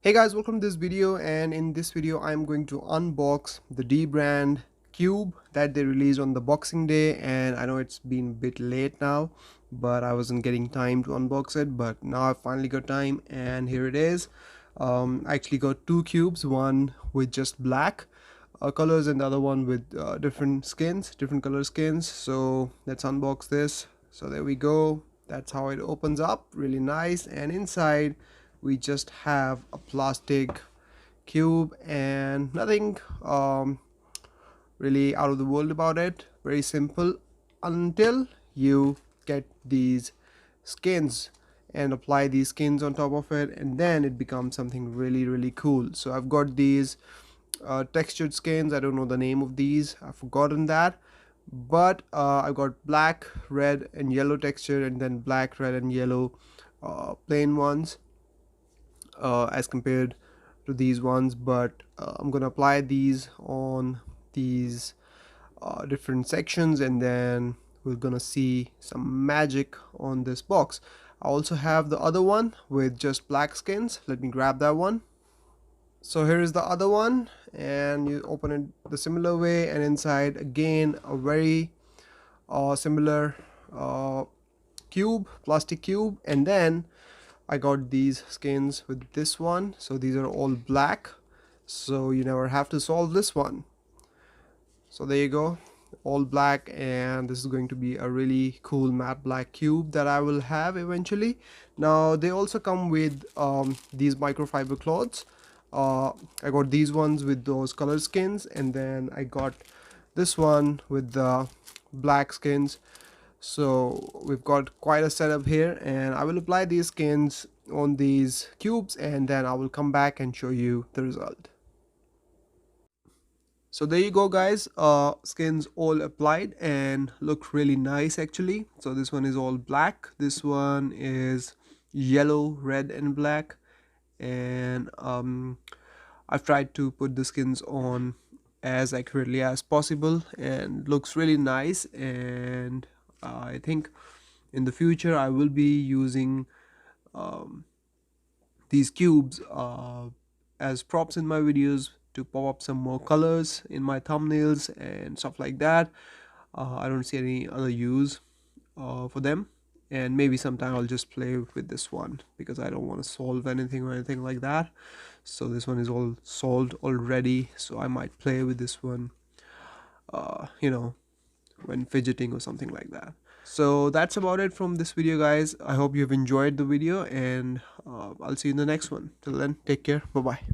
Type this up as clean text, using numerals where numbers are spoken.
Hey guys, welcome to this video, and in this video I'm going to unbox the Dbrand cube that they released on the Boxing Day. And I know it's been a bit late now, but I wasn't getting time to unbox it, but now I finally got time and here it is. I actually got two cubes, one with just black colors and the other one with different color skins. So let's unbox this. So there we go, that's how it opens up, really nice. And inside we just have a plastic cube and nothing really out of the world about it. Very simple until you get these skins and apply these skins on top of it, and then it becomes something really cool. So I've got these textured skins. I don't know the name of these, I've forgotten that, but I've got black, red and yellow texture, and then black, red and yellow plain ones as compared to these ones. But I'm gonna apply these on these different sections, and then we're gonna see some magic on this box. I also have the other one with just black skins. Let me grab that one. So here is the other one, and you open it the similar way, and inside again a very similar plastic cube. And then I got these skins with this one, so these are all black, so you never have to solve this one. So there you go, all black, and this is going to be a really cool matte black cube that I will have eventually. Now they also come with these microfiber cloths. I got these ones with those color skins, and then I got this one with the black skins. So we've got quite a setup here, and I will apply these skins on these cubes, and then I will come back and show you the result. So there you go guys, skins all applied and look really nice actually. So this one is all black, this one is yellow, red and black, and I've tried to put the skins on as accurately as possible and looks really nice. And I think in the future I will be using these cubes as props in my videos to pop up some more colors in my thumbnails and stuff like that. I don't see any other use for them, and maybe sometime I'll just play with this one because I don't want to solve anything or anything like that. So this one is all solved already, so I might play with this one when fidgeting or something like that. So that's about it from this video guys. I hope you've enjoyed the video, and I'll see you in the next one. Till then, take care, bye bye.